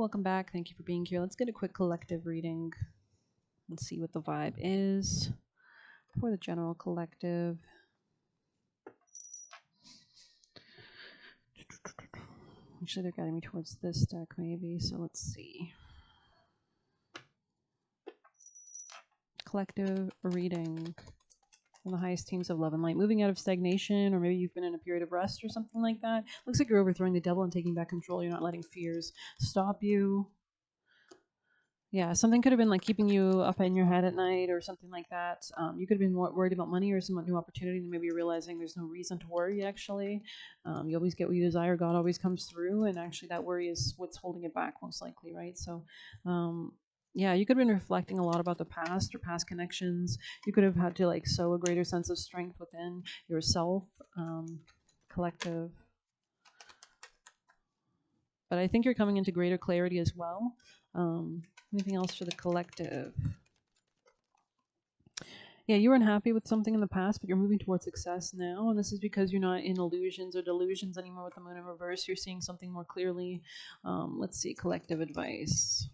welcome back. Thank you for being here. Let's get a quick collective reading and see what the vibe is for the general collective. Actually, they're guiding me towards this deck, maybe. So let's see. Collective reading from the highest teams of love and light. Moving out of stagnation, or maybe you've been in a period of rest or something like that. Looks like you're overthrowing the devil and taking back control. You're not letting fears stop you. Yeah, something could have been like keeping you up in your head at night or something like that. You could have been worried about money or some new opportunity, and maybe you're realizing there's no reason to worry, actually. You always get what you desire. God always comes through, and actually that worry is what's holding it back most likely, right? So, yeah, you could have been reflecting a lot about the past or past connections. You could have had to like sow a greater sense of strength within yourself, collective. But I think you're coming into greater clarity as well. Anything else for the collective? Yeah, you were unhappy with something in the past, but you're moving towards success now. And this is because you're not in illusions or delusions anymore with the moon in reverse. You're seeing something more clearly. Let's see, collective advice.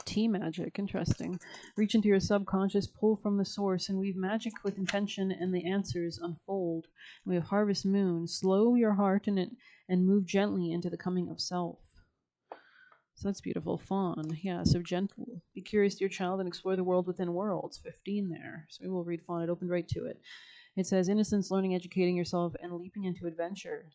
Tea magic, interesting. Reach into your subconscious, pull from the source, and weave magic with intention, and the answers unfold. We have harvest moon. Slow your heart and move gently into the coming of self. So that's beautiful. Fawn. Yeah, so gentle. Be curious to your child and explore the world within worlds. 15 there. So we will read Fawn. It opened right to it. It says innocence, learning, educating yourself, and leaping into adventure.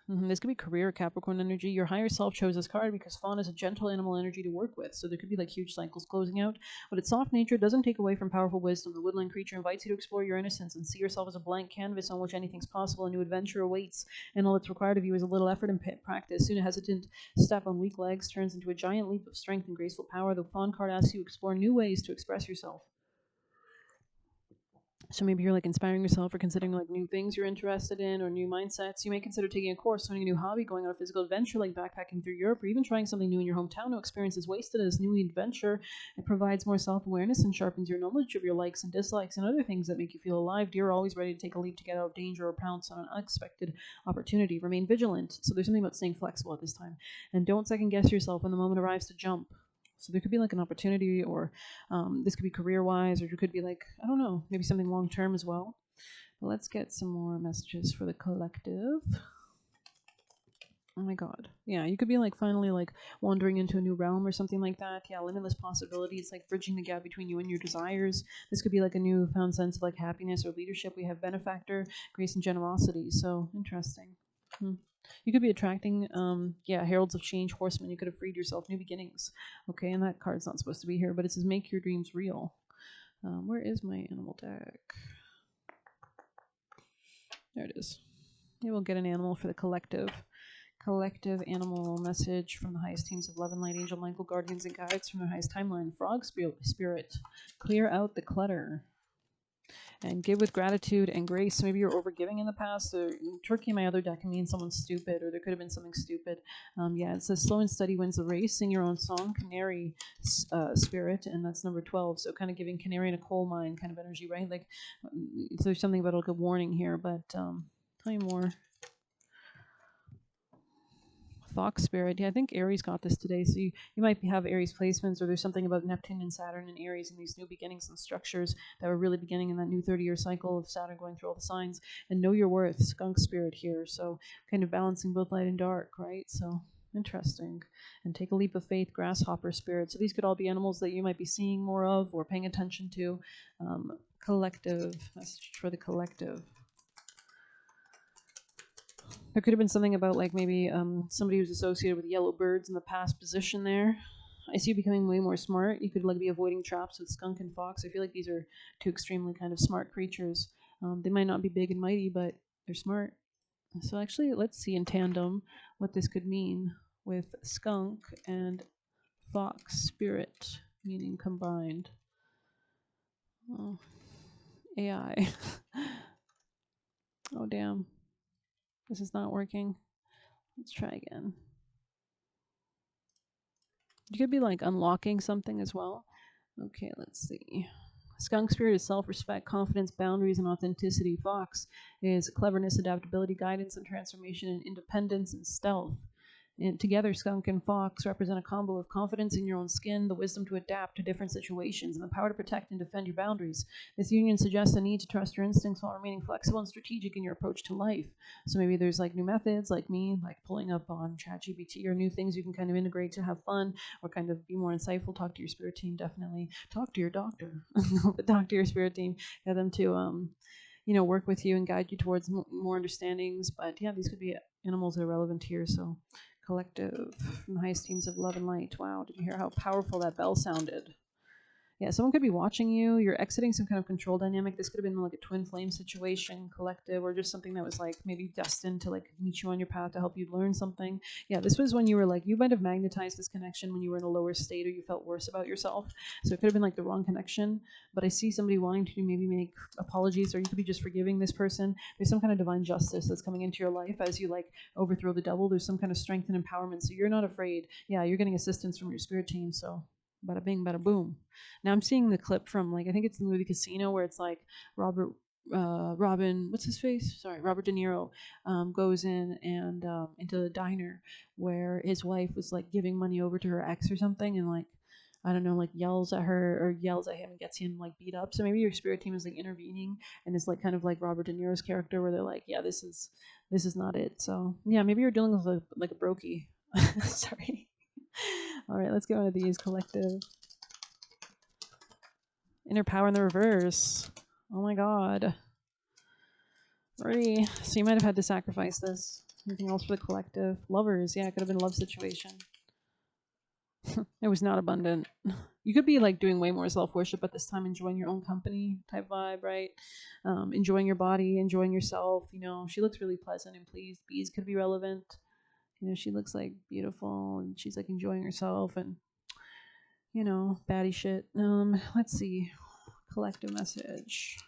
This could be career Capricorn energy. Your higher self chose this card because Fawn is a gentle animal energy to work with. So there could be like huge cycles closing out. But its soft nature doesn't take away from powerful wisdom. The woodland creature invites you to explore your innocence and see yourself as a blank canvas on which anything's possible. A new adventure awaits. And all that's required of you is a little effort and practice. Soon a hesitant step on weak legs turns into a giant leap of strength and graceful power. The Fawn card asks you to explore new ways to express yourself. So maybe you're like inspiring yourself or considering like new things you're interested in or new mindsets. You may consider taking a course, learning a new hobby, going on a physical adventure like backpacking through Europe, or even trying something new in your hometown. No experience is wasted as new adventure. It provides more self-awareness and sharpens your knowledge of your likes and dislikes and other things that make you feel alive. Deer are always ready to take a leap to get out of danger or pounce on an unexpected opportunity. Remain vigilant. So there's something about staying flexible at this time. And don't second guess yourself when the moment arrives to jump. So there could be like an opportunity, or this could be career-wise, or it could be like, I don't know, maybe something long-term as well. But let's get some more messages for the collective. Oh my god. Yeah, you could be like finally like wandering into a new realm or something like that. Yeah, limitless possibilities, like bridging the gap between you and your desires. This could be like a newfound sense of like happiness or leadership. We have benefactor, grace, and generosity. So interesting. You could be attracting, heralds of change, horsemen. You could have freed yourself, new beginnings. Okay, and that card's not supposed to be here, but it says make your dreams real. Where is my animal deck? There it is. Yeah, we'll get an animal for the collective. Collective animal message from the highest teams of love and light, angel, Michael, guardians, and guides from their highest timeline. Frog spirit, clear out the clutter and give with gratitude and grace. So maybe you're overgiving in the past. So Turkey in my other deck can mean someone's stupid, or there could have been something stupid. It says slow and steady wins the race. Sing your own song, canary spirit, and that's number 12. So kind of giving canary in a coal mine kind of energy, right? Like there's something about like a warning here, but tell me more. Fox spirit. Yeah, I think Aries got this today. So you might have Aries placements, or there's something about Neptune and Saturn and Aries and these new beginnings and structures that were really beginning in that new 30-year cycle of Saturn going through all the signs. And know your worth, skunk spirit here. So kind of balancing both light and dark, right? So interesting. And take a leap of faith, grasshopper spirit. So these could all be animals that you might be seeing more of or paying attention to. Collective, message for the collective. There could have been something about like maybe somebody who's associated with yellow birds in the past position there. I see you becoming way more smart. You could like be avoiding traps with skunk and fox. I feel like these are two extremely kind of smart creatures. They might not be big and mighty, but they're smart. So actually, let's see in tandem what this could mean with skunk and fox spirit, meaning combined. Oh, AI. Oh, damn. This is not working. Let's try again. You could be like unlocking something as well. Okay, let's see. Skunk spirit is self-respect, confidence, boundaries, and authenticity. Fox is cleverness, adaptability, guidance, and transformation, and independence and stealth. And together, skunk and fox represent a combo of confidence in your own skin, the wisdom to adapt to different situations, and the power to protect and defend your boundaries. This union suggests a need to trust your instincts while remaining flexible and strategic in your approach to life. So maybe there's like new methods, like me, like pulling up on ChatGPT, or new things you can kind of integrate to have fun or kind of be more insightful. Talk to your spirit team, definitely. Talk to your doctor, but talk to your spirit team. Get them to work with you and guide you towards more understandings. But yeah, these could be animals that are relevant here. So collective from the highest teams of love and light. Wow, did you hear how powerful that bell sounded? Yeah, someone could be watching you. You're exiting some kind of control dynamic. This could have been like a twin flame situation, collective, or just something that was like maybe destined to like meet you on your path to help you learn something. Yeah, this was when you were like, you might have magnetized this connection when you were in a lower state or you felt worse about yourself. So it could have been like the wrong connection. But I see somebody wanting to maybe make apologies, or you could be just forgiving this person. There's some kind of divine justice that's coming into your life as you like overthrow the devil. There's some kind of strength and empowerment. So you're not afraid. Yeah, you're getting assistance from your spirit team. So bada bing, bada boom. Now I'm seeing the clip from like I think it's the movie Casino where it's like Robin, what's his face? Sorry, Robert De Niro goes in and into the diner where his wife was like giving money over to her ex or something, and like I don't know, like yells at her or yells at him and gets him like beat up. So maybe your spirit team is like intervening, and it's like kind of like Robert De Niro's character where they're like, yeah, this is not it. So yeah, maybe you're dealing with like a brokey. Sorry. All right, let's go into these collective. Inner power in the reverse. Oh my god. Already. So you might have had to sacrifice this. Anything else for the collective? Lovers. Yeah, it could have been a love situation. It was not abundant. You could be like doing way more self-worship at this time, enjoying your own company type vibe, right? Enjoying your body, enjoying yourself. You know, she looks really pleasant and pleased. Bees could be relevant. You know, she looks like beautiful and she's like enjoying herself and, you know, baddie shit. Let's see. Collective message.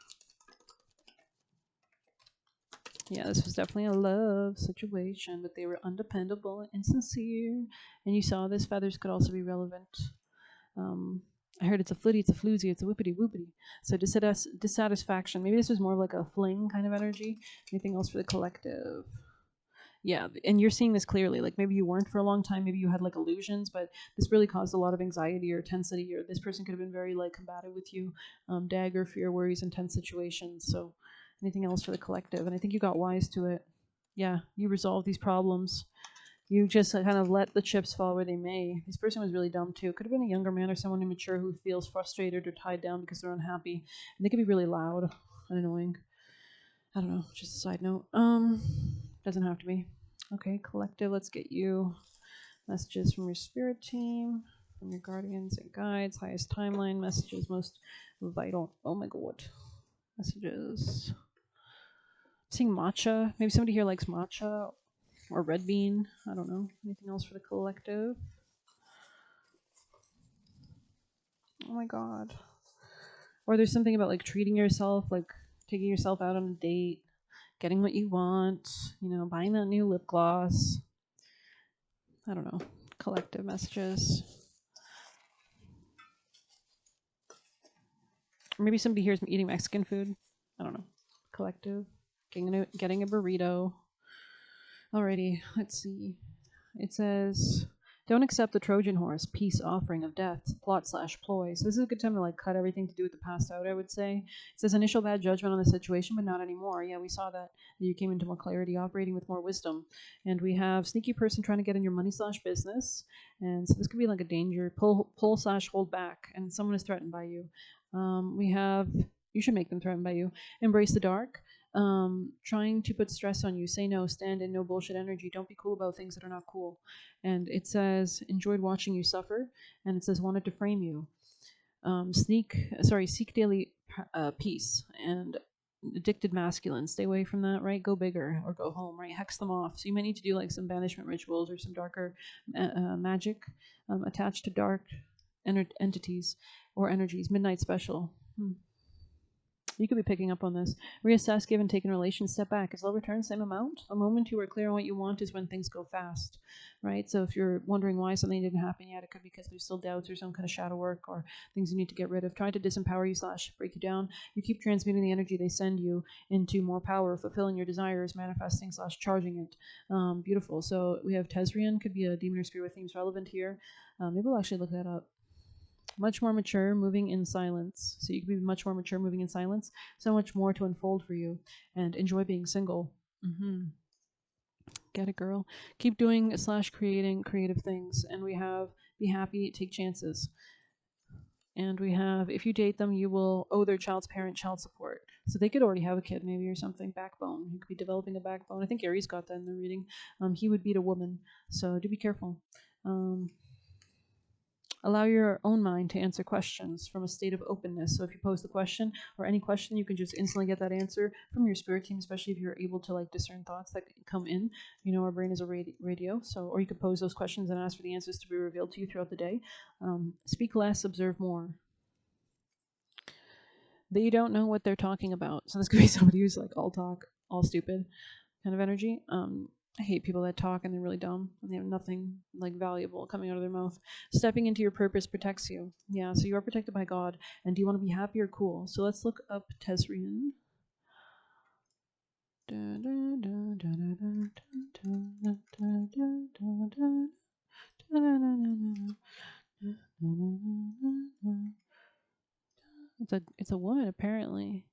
Yeah, this was definitely a love situation, but they were undependable and insincere. And you saw this. Feathers could also be relevant. I heard it's a flitty, it's a floozy, it's a whippity whoopity. So dissatisfaction. Maybe this was more like a fling kind of energy. Anything else for the collective? Yeah, and you're seeing this clearly. Like maybe you weren't for a long time, maybe you had like illusions, but this really caused a lot of anxiety or tensity, or this person could have been very like combative with you, dagger, fear, worries, intense situations. So anything else for the collective? And I think you got wise to it. Yeah, you resolved these problems. You just kind of let the chips fall where they may. This person was really dumb too. Could have been a younger man or someone immature who feels frustrated or tied down because they're unhappy. And they could be really loud and annoying. I don't know, just a side note. Doesn't have to be. Okay, collective, let's get you messages from your spirit team, from your guardians and guides, highest timeline, messages most vital. Oh my god. Messages. I'm seeing matcha. Maybe somebody here likes matcha or red bean. I don't know. Anything else for the collective? Oh my god. Or there's something about like treating yourself, like taking yourself out on a date, getting what you want, you know, buying that new lip gloss. I don't know. Collective messages. Or maybe somebody here is eating Mexican food. I don't know. Collective. Getting a burrito. Alrighty, let's see. It says, don't accept the Trojan horse, peace offering of death, plot/ploy. So this is a good time to like cut everything to do with the past out, I would say. It says initial bad judgment on the situation, but not anymore. Yeah, we saw that you came into more clarity, operating with more wisdom. And we have sneaky person trying to get in your money/business. And so this could be like a danger, pull/hold back, and someone is threatened by you. We have, you should make them threatened by you. Embrace the dark. Trying to put stress on you. Say no, stand in no bullshit energy. Don't be cool about things that are not cool. And it says, enjoyed watching you suffer. And it says, wanted to frame you. Seek daily peace. And addicted masculine, stay away from that, right? Go bigger or go home, right? Hex them off. So you might need to do like some banishment rituals or some darker magic attached to dark entities or energies. Midnight special. You could be picking up on this. Reassess, give and take in relation. Step back. Is love return same amount? A moment you are clear on what you want is when things go fast, right? So if you're wondering why something didn't happen yet, it could be because there's still doubts or some kind of shadow work or things you need to get rid of. Trying to disempower you / break you down. You keep transmuting the energy they send you into more power, fulfilling your desires, manifesting / charging it. Beautiful. So we have Tezrian, could be a demon or spirit with themes relevant here. Maybe we'll actually look that up. Much more mature, moving in silence. So you can be much more mature, moving in silence. So much more to unfold for you, and enjoy being single. Get it, girl. Keep doing / creating creative things. And we have be happy, take chances. And we have if you date them, you will owe their child's parent child support. So they could already have a kid, maybe, or something. Backbone. You could be developing a backbone. I think Aries got that in the reading. He would beat a woman. So do be careful. Allow your own mind to answer questions from a state of openness. So if you pose the question or any question, you can just instantly get that answer from your spirit team, especially if you're able to like discern thoughts that come in. You know, our brain is a radio. So, or you could pose those questions and ask for the answers to be revealed to you throughout the day. Speak less, observe more. They don't know what they're talking about. So this could be somebody who's like all talk, all stupid kind of energy. I hate people that talk and they're really dumb and they have nothing like valuable coming out of their mouth. Stepping into your purpose protects you. Yeah, so you are protected by God. And do you want to be happy or cool? So let's look up Tezrian. It's a woman apparently.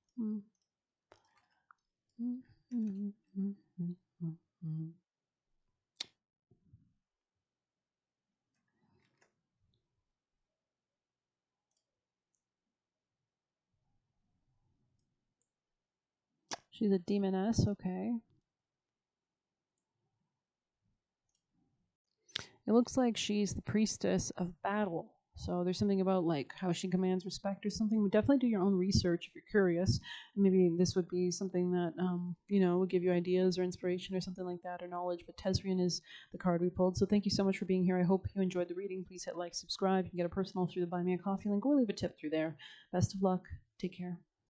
She's a demoness, okay. It looks like she's the priestess of battle. So there's something about like how she commands respect or something. But definitely do your own research if you're curious. Maybe this would be something that would give you ideas or inspiration or something like that or knowledge. But Tezrian is the card we pulled. So thank you so much for being here. I hope you enjoyed the reading. Please hit like, subscribe. You can get a personal through the Buy Me a Coffee link or leave a tip through there. Best of luck. Take care.